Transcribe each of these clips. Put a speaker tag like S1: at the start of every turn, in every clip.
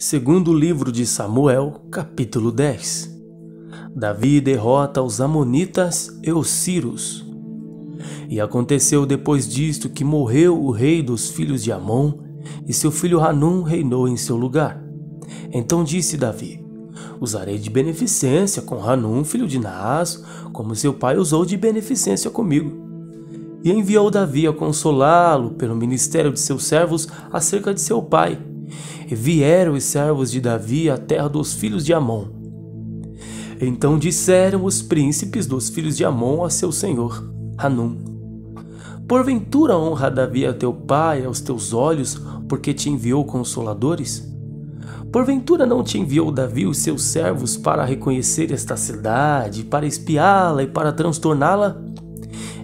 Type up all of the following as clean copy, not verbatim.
S1: Segundo livro de Samuel, capítulo 10. Davi derrota os amonitas e os sírios. E aconteceu depois disto que morreu o rei dos filhos de Amon, e seu filho Hanum reinou em seu lugar. Então disse Davi: usarei de beneficência com Hanum, filho de Naás, como seu pai usou de beneficência comigo. E enviou Davi a consolá-lo pelo ministério de seus servos acerca de seu pai. E vieram os servos de Davi à terra dos filhos de Amon. Então disseram os príncipes dos filhos de Amon a seu senhor, Hanum: porventura honra Davi a teu pai aos teus olhos, porque te enviou consoladores? Porventura não te enviou Davi os seus servos para reconhecer esta cidade, para espiá-la e para transtorná-la?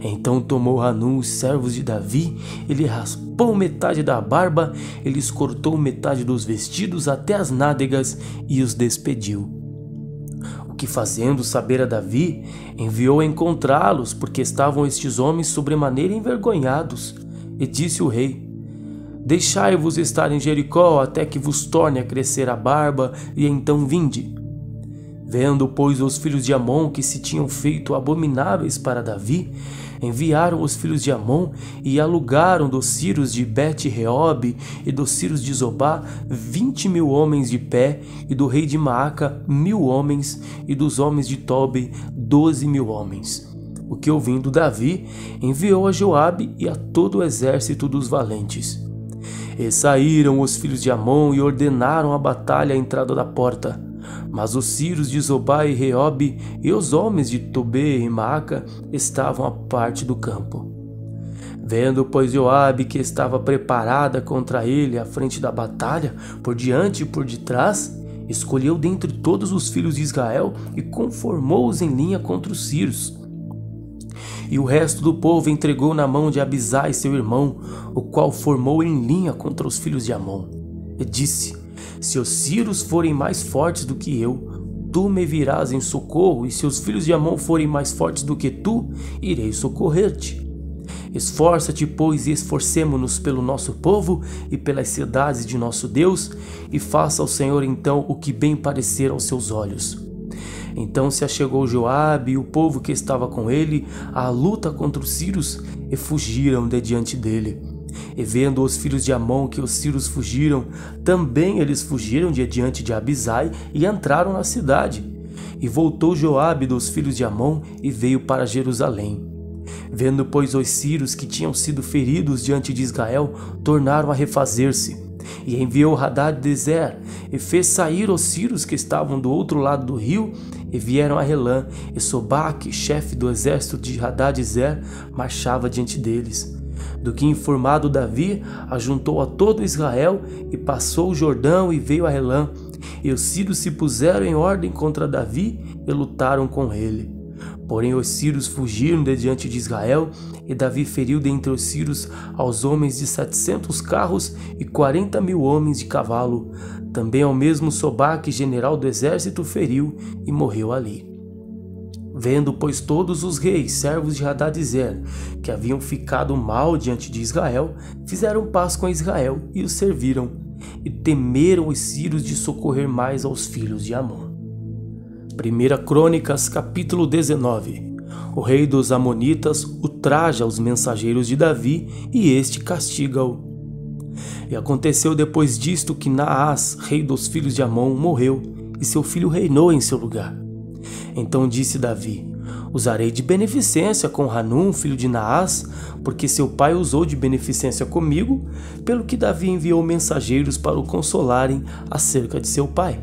S1: Então tomou Hanum os servos de Davi, ele raspou metade da barba, ele lhes cortou metade dos vestidos até as nádegas e os despediu. O que fazendo saber a Davi, enviou a encontrá-los, porque estavam estes homens sobremaneira envergonhados. E disse o rei: deixai-vos estar em Jericó até que vos torne a crescer a barba, e então vinde. Vendo, pois, os filhos de Amon que se tinham feito abomináveis para Davi, enviaram os filhos de Amon e alugaram dos sírios de Bet-Reob e dos sírios de Zobá 20.000 homens de pé, e do rei de Maaca 1.000 homens, e dos homens de Tobi 12.000 homens. O que ouvindo Davi, enviou a Joabe e a todo o exército dos valentes. E saíram os filhos de Amon e ordenaram a batalha à entrada da porta. Mas os sírios de Zobá e Reob e os homens de Tobê e Maaca estavam à parte do campo. Vendo, pois, Joabe que estava preparada contra ele à frente da batalha, por diante e por detrás, escolheu dentre todos os filhos de Israel e conformou-os em linha contra os sírios. E o resto do povo entregou na mão de Abisai seu irmão, o qual formou em linha contra os filhos de Amon. E disse: se os sírios forem mais fortes do que eu, tu me virás em socorro, e se os filhos de Amon forem mais fortes do que tu, irei socorrer-te. Esforça-te, pois, e esforcemo-nos pelo nosso povo e pelas cidades de nosso Deus, e faça ao Senhor então o que bem parecer aos seus olhos. Então se achegou Joabe e o povo que estava com ele à luta contra os sírios, e fugiram de diante dele. E vendo os filhos de Amon que os sírios fugiram, também eles fugiram de diante de Abisai e entraram na cidade. E voltou Joabe dos filhos de Amon e veio para Jerusalém. Vendo, pois, os sírios que tinham sido feridos diante de Israel, tornaram a refazer-se. E enviou Hadad-Ezer, e fez sair os sírios que estavam do outro lado do rio, e vieram a Relã, e Sobaque, chefe do exército de Hadad-Ezer, marchava diante deles. Do que informado Davi, ajuntou a todo Israel, e passou o Jordão e veio a Relã. E os sírios se puseram em ordem contra Davi, e lutaram com ele. Porém os sírios fugiram de diante de Israel, e Davi feriu dentre os sírios aos homens de 700 carros e 40.000 homens de cavalo. Também ao mesmo Sobaque, general do exército, feriu e morreu ali. Vendo, pois, todos os reis, servos de Hadad-Ezer, que haviam ficado mal diante de Israel, fizeram paz com Israel e os serviram, e temeram os sírios de socorrer mais aos filhos de Amon. 1 Crônicas, capítulo 19. O rei dos Amonitas ultraja os mensageiros de Davi, e este castiga-o. E aconteceu depois disto que Naás, rei dos filhos de Amon, morreu, e seu filho reinou em seu lugar. Então disse Davi: usarei de beneficência com Hanum, filho de Naás, porque seu pai usou de beneficência comigo, pelo que Davi enviou mensageiros para o consolarem acerca de seu pai.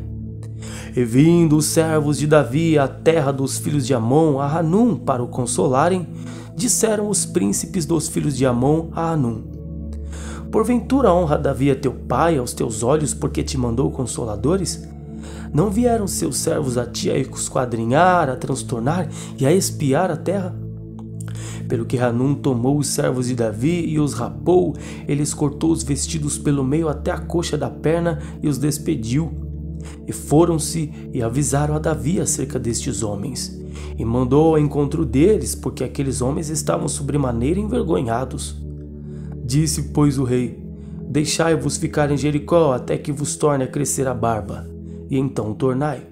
S1: E vindo os servos de Davi à terra dos filhos de Amon, a Hanum, para o consolarem, disseram os príncipes dos filhos de Amon a Hanum: porventura honra Davi a teu pai aos teus olhos, porque te mandou consoladores? Não vieram seus servos a ti a esquadrinhar, a transtornar e a espiar a terra? Pelo que Hanum tomou os servos de Davi e os rapou, eles cortou os vestidos pelo meio até a coxa da perna e os despediu. E foram-se e avisaram a Davi acerca destes homens, e mandou ao encontro deles, porque aqueles homens estavam sobremaneira envergonhados. Disse, pois, o rei: deixai-vos ficar em Jericó até que vos torne a crescer a barba, e então tornai.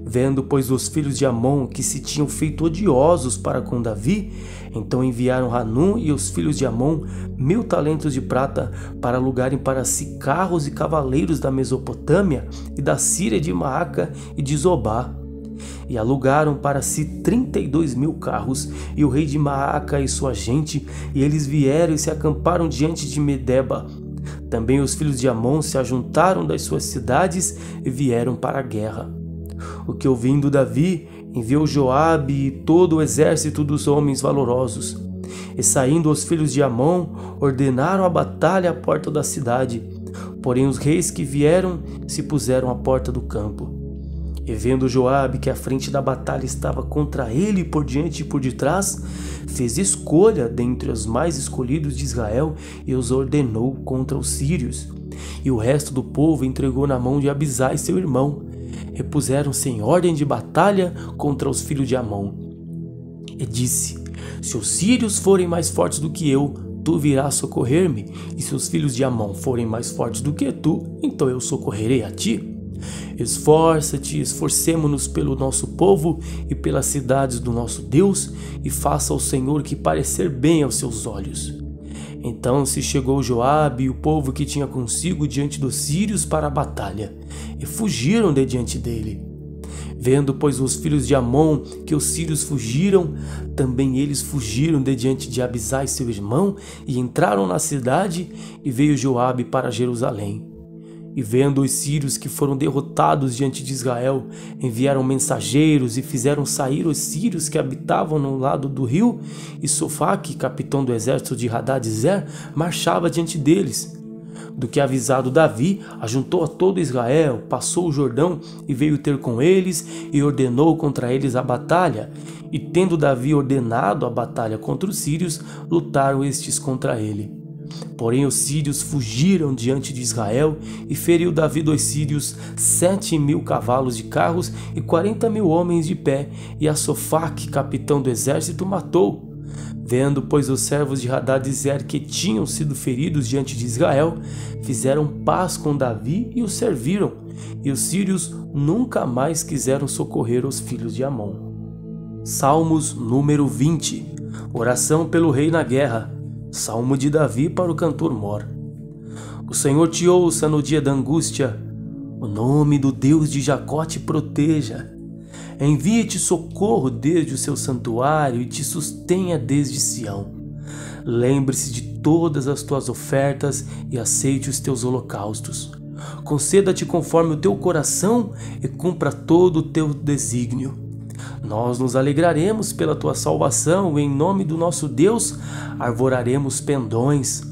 S1: Vendo, pois, os filhos de Amon que se tinham feito odiosos para com Davi, então enviaram Hanum e os filhos de Amon 1000 talentos de prata para alugarem para si carros e cavaleiros da Mesopotâmia e da Síria, de Maaca e de Zobá. E alugaram para si 32.000 carros, e o rei de Maaca e sua gente, e eles vieram e se acamparam diante de Medeba. Também os filhos de Amon se ajuntaram das suas cidades e vieram para a guerra. O que ouvindo Davi, enviou Joabe e todo o exército dos homens valorosos. E saindo os filhos de Amon, ordenaram a batalha à porta da cidade. Porém os reis que vieram se puseram à porta do campo. E vendo Joabe que a frente da batalha estava contra ele por diante e por detrás, fez escolha dentre os mais escolhidos de Israel e os ordenou contra os sírios. E o resto do povo entregou na mão de Abisai seu irmão. Repuseram-se em ordem de batalha contra os filhos de Amon. E disse: se os sírios forem mais fortes do que eu, tu virás socorrer-me, e se os filhos de Amon forem mais fortes do que tu, então eu socorrerei a ti. Esforça-te, esforcemo-nos pelo nosso povo e pelas cidades do nosso Deus, e faça ao Senhor que parecer bem aos seus olhos. Então se chegou Joabe e o povo que tinha consigo diante dos sírios para a batalha, e fugiram de diante dele. Vendo, pois, os filhos de Amon que os sírios fugiram, também eles fugiram de diante de Abisai seu irmão, e entraram na cidade, e veio Joabe para Jerusalém. E vendo os sírios que foram derrotados diante de Israel, enviaram mensageiros e fizeram sair os sírios que habitavam no lado do rio, e Sofaque, capitão do exército de Hadadezer, marchava diante deles. Do que avisado Davi, ajuntou a todo Israel, passou o Jordão e veio ter com eles e ordenou contra eles a batalha. E tendo Davi ordenado a batalha contra os sírios, lutaram estes contra ele. Porém os sírios fugiram diante de Israel, e feriu Davi dos sírios 7.000 cavalos de carros e 40.000 homens de pé, e a Sofaque, capitão do exército, matou. Vendo, pois, os servos de Hadadezer que tinham sido feridos diante de Israel, fizeram paz com Davi e o serviram, e os sírios nunca mais quiseram socorrer os filhos de Amon. Salmos número 20. Oração pelo rei na guerra. Salmo de Davi para o cantor mor. O Senhor te ouça no dia da angústia, o nome do Deus de Jacó te proteja. Envie-te socorro desde o seu santuário e te sustenha desde Sião. Lembre-se de todas as tuas ofertas e aceite os teus holocaustos. Conceda-te conforme o teu coração e cumpra todo o teu desígnio. Nós nos alegraremos pela tua salvação e em nome do nosso Deus arvoraremos pendões.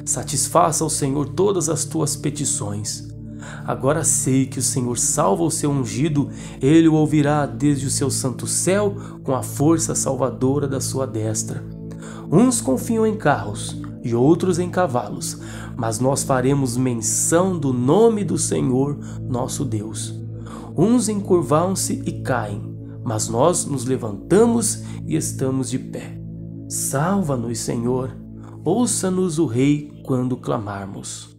S1: Satisfaça ao Senhor todas as tuas petições. Agora sei que o Senhor salva o seu ungido, ele o ouvirá desde o seu santo céu com a força salvadora da sua destra. Uns confiam em carros e outros em cavalos, mas nós faremos menção do nome do Senhor nosso Deus. Uns encurvam-se e caem, mas nós nos levantamos e estamos de pé. Salva-nos, Senhor, ouça-nos o Rei quando clamarmos.